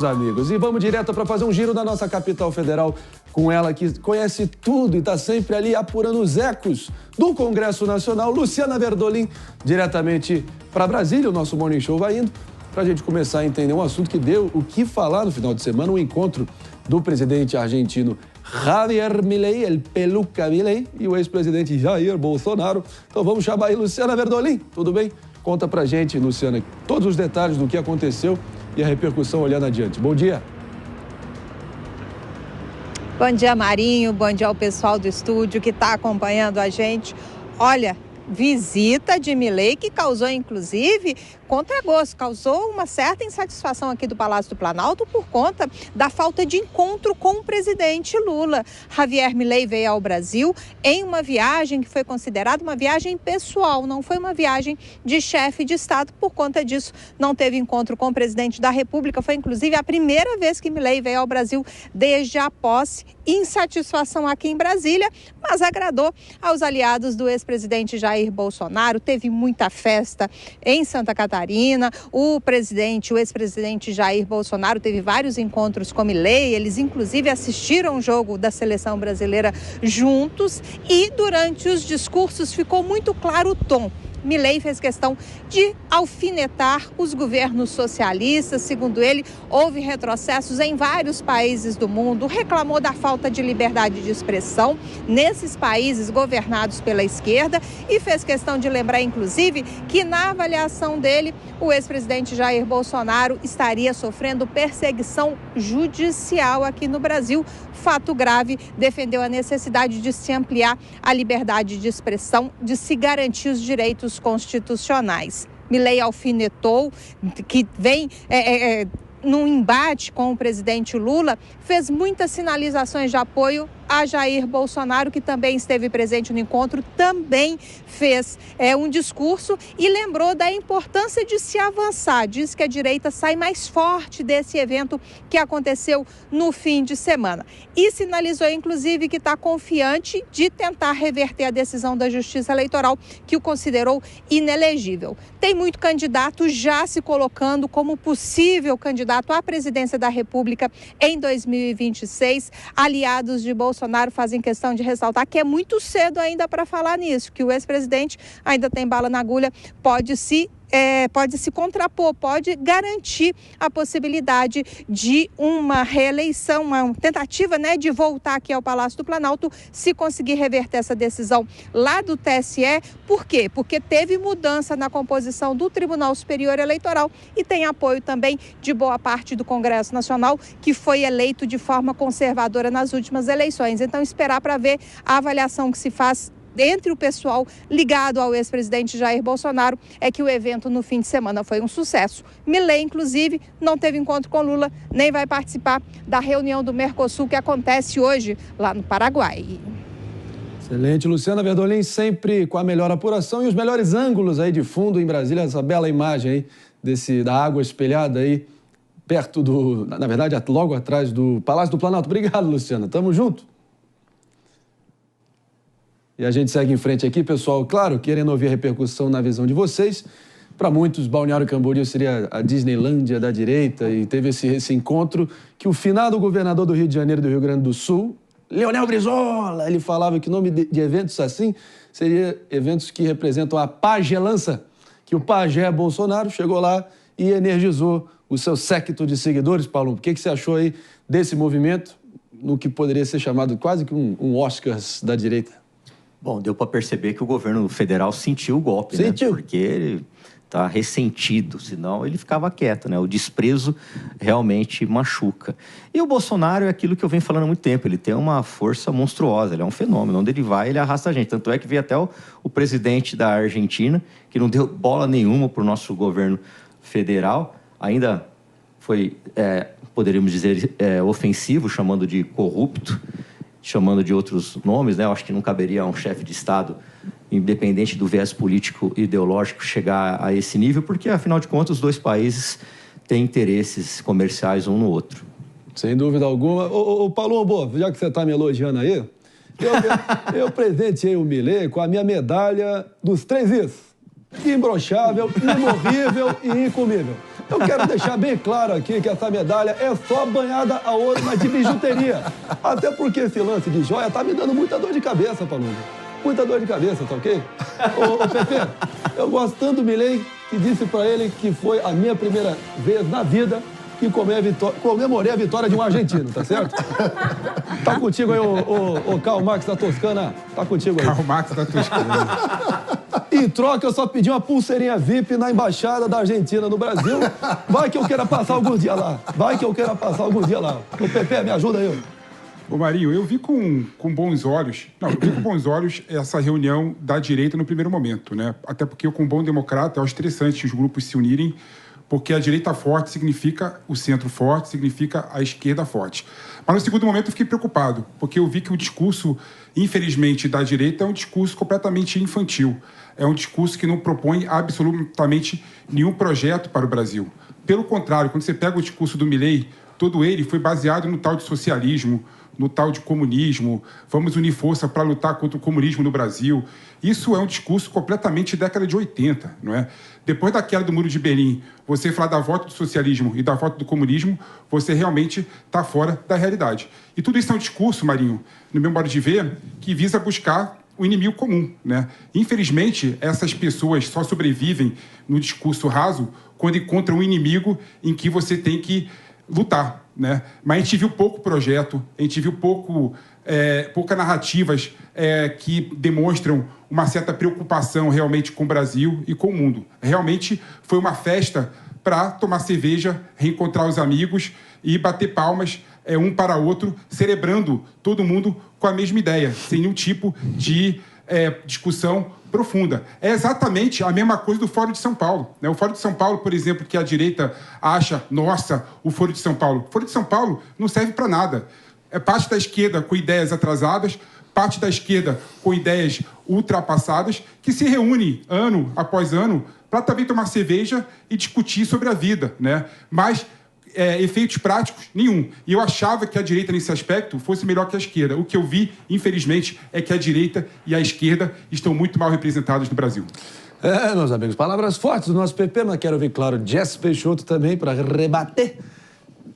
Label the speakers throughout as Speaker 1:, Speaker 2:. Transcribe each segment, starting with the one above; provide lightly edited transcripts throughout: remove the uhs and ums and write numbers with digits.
Speaker 1: Amigos, e vamos direto para fazer um giro na nossa capital federal com ela que conhece tudo e está sempre ali apurando os ecos do Congresso Nacional, Luciana Verdolim, diretamente para Brasília. O nosso Morning Show vai indo para a gente começar a entender um assunto que deu o que falar no final de semana, o encontro do presidente argentino Javier Milei, el Peluca Milei, e o ex-presidente Jair Bolsonaro. Então vamos chamar aí Luciana Verdolim, tudo bem? Conta pra gente, Luciana, todos os detalhes do que aconteceu e a repercussão olhando adiante. Bom dia.
Speaker 2: Bom dia, Marinho. Bom dia ao pessoal do estúdio que está acompanhando a gente. Olha, visita de Milei que causou, inclusive, contragosto, causou uma certa insatisfação aqui do Palácio do Planalto por conta da falta de encontro com o presidente Lula. Javier Milei veio ao Brasil em uma viagem que foi considerada uma viagem pessoal, não foi uma viagem de chefe de Estado. Por conta disso, não teve encontro com o presidente da República. Foi, inclusive, a primeira vez que Milei veio ao Brasil desde a posse. Insatisfação aqui em Brasília, mas agradou aos aliados do ex-presidente Jair Bolsonaro. Teve muita festa em Santa Catarina. O ex-presidente Jair Bolsonaro teve vários encontros com Milei. Eles, inclusive, assistiram o jogo da seleção brasileira juntos e, durante os discursos, ficou muito claro o tom. Milei fez questão de alfinetar os governos socialistas. Segundo ele, houve retrocessos em vários países do mundo. Reclamou da falta de liberdade de expressão nesses países governados pela esquerda e fez questão de lembrar, inclusive, que na avaliação dele, o ex-presidente Jair Bolsonaro estaria sofrendo perseguição judicial aqui no Brasil. Fato grave, defendeu a necessidade de se ampliar a liberdade de expressão, de se garantir os direitos constitucionais. Milei alfinetou que vem num embate com o presidente Lula, fez muitas sinalizações de apoio a Jair Bolsonaro, que também esteve presente no encontro, também fez um discurso e lembrou da importância de se avançar. Diz que a direita sai mais forte desse evento que aconteceu no fim de semana. E sinalizou, inclusive, que está confiante de tentar reverter a decisão da Justiça Eleitoral, que o considerou inelegível. Tem muito candidato já se colocando como possível candidato à presidência da República em 2026. Aliados de Bolsonaro fazem questão de ressaltar que é muito cedo ainda para falar nisso, que o ex-presidente ainda tem bala na agulha, pode se contrapor, pode garantir a possibilidade de uma reeleição, uma tentativa, de voltar aqui ao Palácio do Planalto, se conseguir reverter essa decisão lá do TSE. Por quê? Porque teve mudança na composição do Tribunal Superior Eleitoral e tem apoio também de boa parte do Congresso Nacional, que foi eleito de forma conservadora nas últimas eleições. Então, esperar para ver a avaliação que se faz entre o pessoal ligado ao ex-presidente Jair Bolsonaro é que o evento no fim de semana foi um sucesso. Milei, inclusive, não teve encontro com Lula, nem vai participar da reunião do Mercosul que acontece hoje lá no Paraguai.
Speaker 1: Excelente, Luciana Verdolim, sempre com a melhor apuração e os melhores ângulos aí de fundo em Brasília, essa bela imagem aí da água espelhada aí perto na verdade, logo atrás do Palácio do Planalto. Obrigado, Luciana, tamo junto. E a gente segue em frente aqui, pessoal, claro, querendo ouvir a repercussão na visão de vocês. Para muitos, Balneário Camboriú seria a Disneylândia da direita e teve esse encontro que o finado governador do Rio de Janeiro e do Rio Grande do Sul, Leonel Brizola, ele falava que o nome de eventos assim seria eventos que representam a pagelança, que o pajé Bolsonaro chegou lá e energizou o seu séquito de seguidores. Paulo, o que você achou aí desse movimento, no que poderia ser chamado quase que um Oscars da direita?
Speaker 3: Bom, deu para perceber que o governo federal sentiu o golpe,
Speaker 1: Sentiu.
Speaker 3: né? Porque ele está ressentido, senão ele ficava quieto, né? O desprezo realmente machuca. E o Bolsonaro é aquilo que eu venho falando há muito tempo, ele tem uma força monstruosa, ele é um fenômeno, onde ele vai, ele arrasta a gente. Tanto é que veio até o presidente da Argentina, que não deu bola nenhuma para o nosso governo federal, ainda foi, poderíamos dizer, ofensivo, chamando de corrupto, chamando de outros nomes, né? Eu acho que não caberia a um chefe de Estado, independente do viés político e ideológico, chegar a esse nível, porque, afinal de contas, os dois países têm interesses comerciais um no outro.
Speaker 1: Sem dúvida alguma. Ô Paulo, já que você está me elogiando aí, eu presenteei o Milei com a minha medalha dos 3 Is. Imbrochável, imorrível e incomível. Eu quero deixar bem claro aqui que essa medalha é só banhada a ouro, mas de bijuteria. Até porque esse lance de joia tá me dando muita dor de cabeça, Palumbo. Muita dor de cabeça, tá ok? Ô Pepe, eu gosto tanto do Milei que disse pra ele que foi a minha primeira vez na vida que comemorei a vitória de um argentino, tá certo? Tá contigo aí o Karl Marx da Toscana. Tá contigo aí.
Speaker 4: Karl Marx da Toscana.
Speaker 1: Em troca, eu só pedi uma pulseirinha VIP na Embaixada da Argentina no Brasil. Vai que eu queira passar algum dia lá. Vai que eu queira passar algum dia lá. Ô, Pepe, me ajuda aí.
Speaker 4: Ô, Marinho, eu vi com bons olhos... Não, eu vi com bons olhos essa reunião da direita no primeiro momento, né? Até porque eu, como bom democrata, é estressante os grupos se unirem, porque a direita forte significa o centro forte, significa a esquerda forte. Mas no segundo momento eu fiquei preocupado, porque eu vi que o discurso, infelizmente, da direita é um discurso completamente infantil. É um discurso que não propõe absolutamente nenhum projeto para o Brasil. Pelo contrário, quando você pega o discurso do Milei, todo ele foi baseado no tal de socialismo, no tal de comunismo, vamos unir força para lutar contra o comunismo no Brasil. Isso é um discurso completamente década de 80, não é? Depois da queda do Muro de Berlim, você falar da volta do socialismo e da volta do comunismo, você realmente está fora da realidade. E tudo isso é um discurso, Marinho, no meu modo de ver, que visa buscar o inimigo comum, né? Infelizmente, essas pessoas só sobrevivem no discurso raso quando encontram um inimigo em que você tem que lutar, né? Mas a gente viu pouco projeto, a gente viu poucas narrativas que demonstram uma certa preocupação realmente com o Brasil e com o mundo. Realmente foi uma festa para tomar cerveja, reencontrar os amigos e bater palmas um para outro, celebrando todo mundo com a mesma ideia, sem nenhum tipo de discussão profunda. É exatamente a mesma coisa do Fórum de São Paulo, né? O Fórum de São Paulo, por exemplo, que a direita acha, nossa, o Fórum de São Paulo. O Fórum de São Paulo não serve para nada. É parte da esquerda com ideias atrasadas, parte da esquerda com ideias ultrapassadas, que se reúne ano após ano para também tomar cerveja e discutir sobre a vida, né? Mas efeitos práticos, nenhum. E eu achava que a direita, nesse aspecto, fosse melhor que a esquerda. O que eu vi, infelizmente, é que a direita e a esquerda estão muito mal representadas no Brasil.
Speaker 1: Meus amigos, palavras fortes do nosso PP, mas quero ver, claro, Jess Peixoto também para rebater.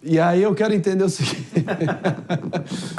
Speaker 1: E aí eu quero entender o seguinte...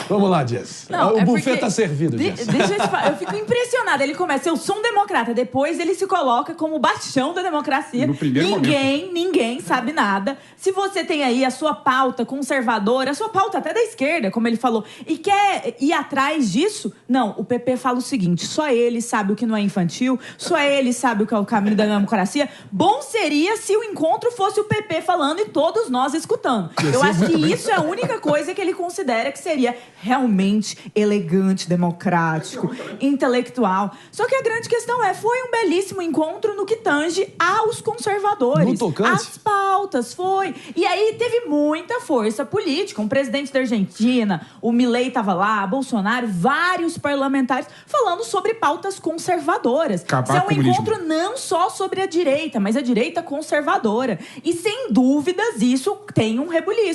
Speaker 1: Vamos lá, Jess.
Speaker 5: Não,
Speaker 1: o buffet tá servido, Jess.
Speaker 5: Deixa eu te falar, eu fico impressionada. Ele começa, eu sou um democrata. Depois ele se coloca como bastião da democracia.
Speaker 4: No primeiro momento.
Speaker 5: Ninguém sabe nada. Se você tem aí a sua pauta conservadora, a sua pauta até da esquerda, como ele falou, e quer ir atrás disso, não, o PP fala o seguinte, só ele sabe o que não é infantil, só ele sabe o que é o caminho da democracia. Bom seria se o encontro fosse o PP falando e todos nós escutando. Eu acho que isso é a única coisa que ele considera que seria realmente elegante, democrático, intelectual. Só que a grande questão foi um belíssimo encontro no que tange aos conservadores.
Speaker 1: No tocante?
Speaker 5: As pautas, foi. E aí teve muita força política. Um presidente da Argentina, o Milei estava lá, Bolsonaro, vários parlamentares falando sobre pautas conservadoras. Isso é um encontro não só sobre a direita, mas a direita conservadora. E sem dúvidas isso tem um rebuliço.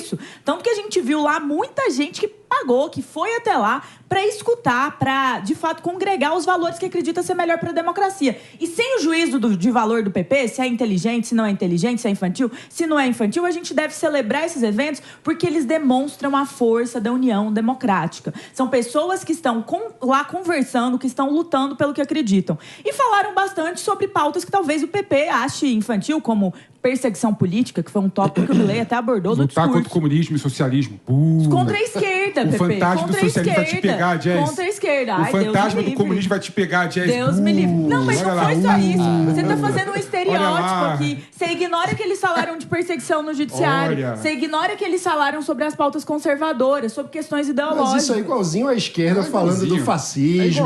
Speaker 5: Tanto que a gente viu lá muita gente que pagou, que foi até lá para escutar, para, de fato, congregar os valores que acredita ser melhor para a democracia. E sem o juízo de valor do PP, se é inteligente, se não é inteligente, se é infantil, se não é infantil, a gente deve celebrar esses eventos porque eles demonstram a força da união democrática. São pessoas que estão lá conversando, que estão lutando pelo que acreditam. E falaram bastante sobre pautas que talvez o PP ache infantil, como perseguição política, que foi um tópico que o Milei até abordou no discurso.
Speaker 4: Lutar contra o comunismo e socialismo.
Speaker 5: Contra a esquerda,
Speaker 4: o fantasma do socialismo vai te pegar, Jess.
Speaker 5: Contra a esquerda.
Speaker 4: O fantasma do comunismo vai te pegar, Jess.
Speaker 5: Deus me livre. Não, mas não foi só isso. Você tá fazendo um estereótipo aqui. Você ignora que eles falaram de perseguição no judiciário. Você ignora que eles falaram sobre as pautas conservadoras, sobre questões ideológicas.
Speaker 6: Mas isso é igualzinho à esquerda falando do fascismo.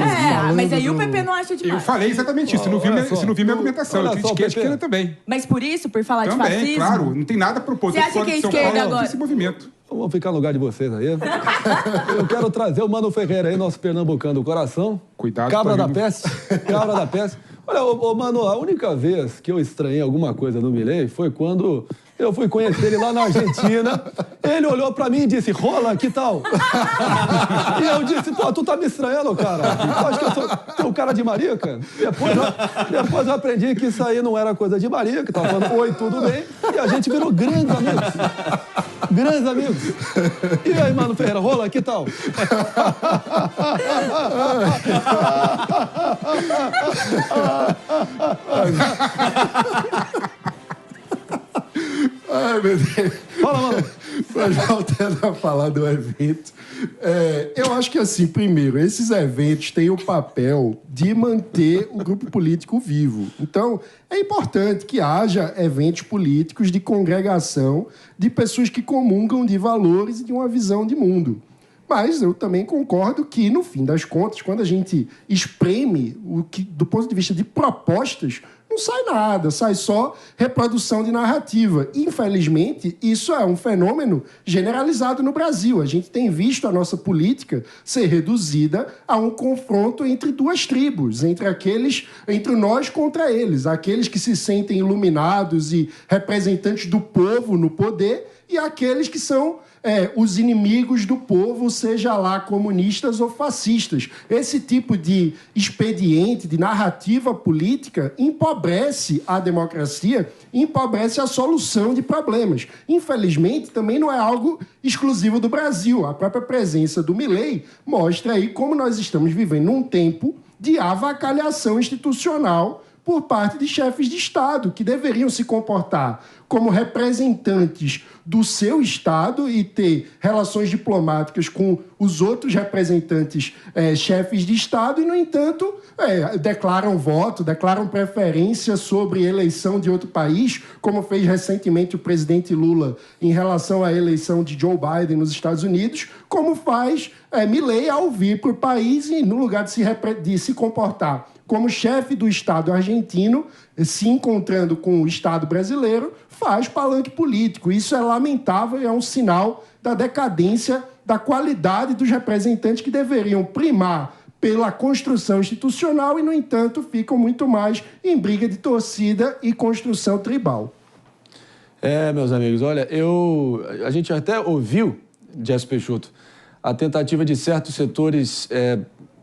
Speaker 5: Mas aí o PP não acha demais.
Speaker 4: Eu falei exatamente isso. Você não viu minha argumentação. Eu critiquei a esquerda também.
Speaker 5: Mas por isso, por falar de fascismo...
Speaker 4: Também, claro. Não tem nada a propor.
Speaker 5: Você acha que a esquerda agora...
Speaker 4: esse movimento.
Speaker 1: Vamos ficar no lugar de vocês aí. Eu quero trazer o Mano Ferreira aí, nosso pernambucano do coração.
Speaker 4: Cuidado.
Speaker 1: Cabra da peste. Cabra da peste. Olha, Mano, a única vez que eu estranhei alguma coisa no Milei foi quando Eu fui conhecer ele lá na Argentina. Ele olhou pra mim e disse, rola, que tal? E eu disse, pô, tu tá me estranhando, cara. Tu acha que eu sou teu cara de marica? Depois eu aprendi que isso aí não era coisa de marica, que tava falando, oi, tudo bem? E a gente virou grandes amigos. Grandes amigos. E aí, Mano Ferreira, rola, que tal?
Speaker 6: Ai, meu Deus.
Speaker 1: Fala, mano.
Speaker 6: Mas voltando a falar do evento, eu acho que, assim, primeiro, esses eventos têm o papel de manter o grupo político vivo. Então, é importante que haja eventos políticos de congregação de pessoas que comungam de valores e de uma visão de mundo. Mas eu também concordo que, no fim das contas, quando a gente espreme o que, do ponto de vista de propostas, não sai nada, sai só reprodução de narrativa. Infelizmente, isso é um fenômeno generalizado no Brasil. A gente tem visto a nossa política ser reduzida a um confronto entre duas tribos, entre nós contra eles, aqueles que se sentem iluminados e representantes do povo no poder e aqueles que são os inimigos do povo, seja lá comunistas ou fascistas. Esse tipo de expediente, de narrativa política, empobrece a democracia, empobrece a solução de problemas. Infelizmente, também não é algo exclusivo do Brasil. A própria presença do Milei mostra aí como nós estamos vivendo num tempo de avacalhação institucional por parte de chefes de Estado, que deveriam se comportar como representantes do seu Estado e ter relações diplomáticas com os outros representantes chefes de Estado e, no entanto, declaram voto, declaram preferência sobre eleição de outro país, como fez recentemente o presidente Lula em relação à eleição de Joe Biden nos Estados Unidos, como faz Milei ao vir para o país e, no lugar de se comportar como chefe do Estado argentino, se encontrando com o Estado brasileiro, faz palanque político. Isso é lamentável e é um sinal da decadência da qualidade dos representantes que deveriam primar pela construção institucional e, no entanto, ficam muito mais em briga de torcida e construção tribal.
Speaker 1: Meus amigos, olha, a gente até ouviu, Jéssica Peixoto, a tentativa de certos setores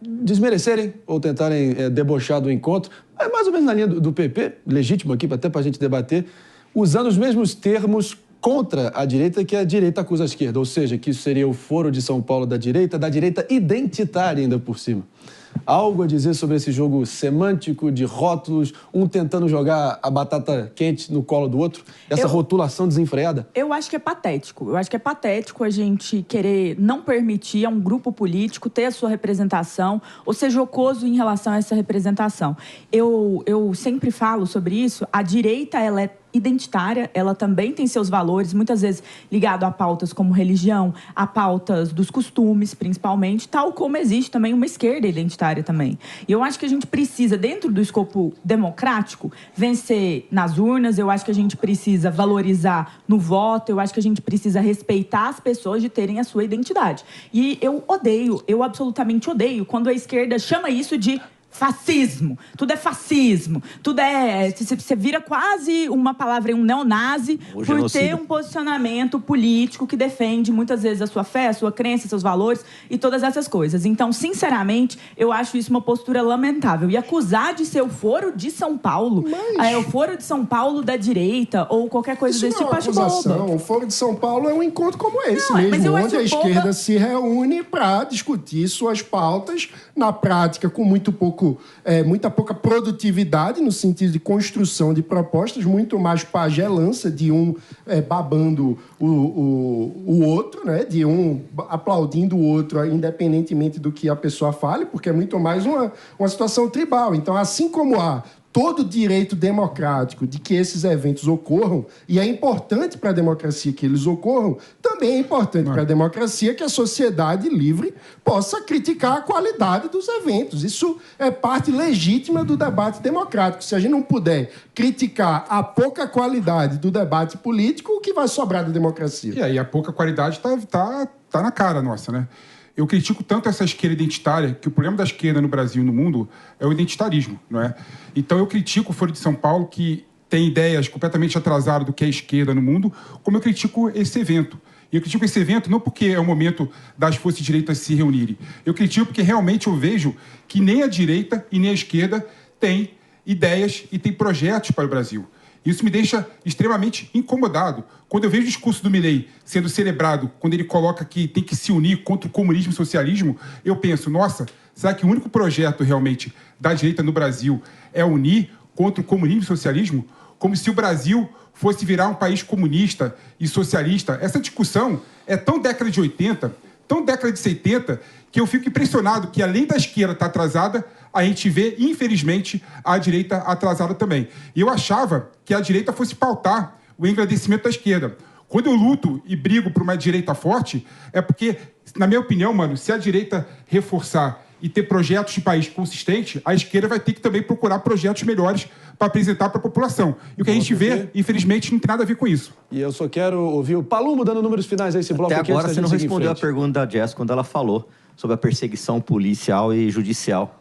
Speaker 1: desmerecerem ou tentarem debochar do encontro, é mais ou menos na linha do PP, legítimo aqui, até para a gente debater, usando os mesmos termos contra a direita que a direita acusa a esquerda, ou seja, que isso seria o Foro de São Paulo da direita identitária ainda por cima. Algo a dizer sobre esse jogo semântico de rótulos, um tentando jogar a batata quente no colo do outro? Essa rotulação desenfreada?
Speaker 5: Eu acho que é patético. Eu acho que é patético a gente querer não permitir a um grupo político ter a sua representação ou ser jocoso em relação a essa representação. Eu sempre falo sobre isso. A direita, ela é identitária, ela também tem seus valores, muitas vezes ligado a pautas como religião, a pautas dos costumes, principalmente, tal como existe também uma esquerda identitária também. E eu acho que a gente precisa, dentro do escopo democrático, vencer nas urnas, eu acho que a gente precisa valorizar no voto, eu acho que a gente precisa respeitar as pessoas de terem a sua identidade. E eu absolutamente odeio quando a esquerda chama isso de fascismo. Tudo é fascismo. Tudo você vira quase uma palavra, um neonazi, por ter um posicionamento político que defende muitas vezes a sua fé, a sua crença, seus valores e todas essas coisas. Então, sinceramente, eu acho isso uma postura lamentável. E acusar de ser o Foro de São Paulo, o Foro de São Paulo da direita ou qualquer coisa desse tipo, acho boba.
Speaker 6: O Foro de São Paulo é um encontro como esse mesmo, onde a esquerda se reúne para discutir suas pautas, na prática, com muita pouca produtividade no sentido de construção de propostas, muito mais pagelança de um babando o outro, né? De um aplaudindo o outro, independentemente do que a pessoa fale, porque é muito mais uma situação tribal. Então, assim como há todo o direito democrático de que esses eventos ocorram, e é importante para a democracia que eles ocorram, também é importante para a democracia que a sociedade livre possa criticar a qualidade dos eventos. Isso é parte legítima do debate democrático. Se a gente não puder criticar a pouca qualidade do debate político, o que vai sobrar da democracia?
Speaker 4: E aí a pouca qualidade tá na cara nossa, né? Eu critico tanto essa esquerda identitária, que o problema da esquerda no Brasil e no mundo é o identitarismo, não é? Então eu critico o Foro de São Paulo, que tem ideias completamente atrasadas do que é a esquerda no mundo, como eu critico esse evento. E eu critico esse evento não porque é o momento das forças direitas se reunirem. Eu critico porque realmente eu vejo que nem a direita e nem a esquerda têm ideias e têm projetos para o Brasil. Isso me deixa extremamente incomodado. Quando eu vejo o discurso do Milei sendo celebrado, quando ele coloca que tem que se unir contra o comunismo e o socialismo, eu penso, nossa, será que o único projeto realmente da direita no Brasil é unir contra o comunismo e o socialismo? Como se o Brasil fosse virar um país comunista e socialista. Essa discussão é tão década de 80, tão década de 70, que eu fico impressionado que, além da esquerda estar atrasada, a gente vê, infelizmente, a direita atrasada também. E eu achava que a direita fosse pautar o engrandecimento da esquerda. Quando eu luto e brigo por uma direita forte, é porque, na minha opinião, mano, se a direita reforçar e ter projetos de país consistente, a esquerda vai ter que também procurar projetos melhores para apresentar para a população. E o que a gente vê, infelizmente, não tem nada a ver com isso.
Speaker 1: E eu só quero ouvir o Palumbo dando números finais a esse bloco.
Speaker 3: Até agora você não respondeu a pergunta da Jess quando ela falou sobre a perseguição policial e judicial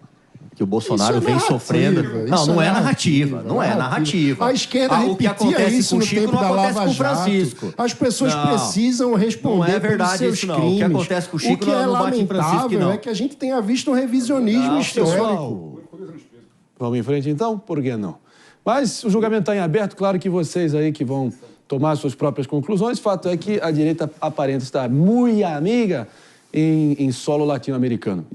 Speaker 3: que o Bolsonaro vem sofrendo. Não é narrativa. Não é narrativa.
Speaker 6: A esquerda repetia isso no tempo da Lava Jato. As pessoas precisam responder pelos seus crimes.
Speaker 3: O que acontece com o Chico não bate em Francisco, não.
Speaker 6: É que a gente tenha visto um revisionismo histórico.
Speaker 1: Vamos em frente, então? Por que não? Mas o julgamento está em aberto. Claro que vocês aí que vão tomar suas próprias conclusões. Fato é que a direita aparenta estar muito amiga em solo latino-americano.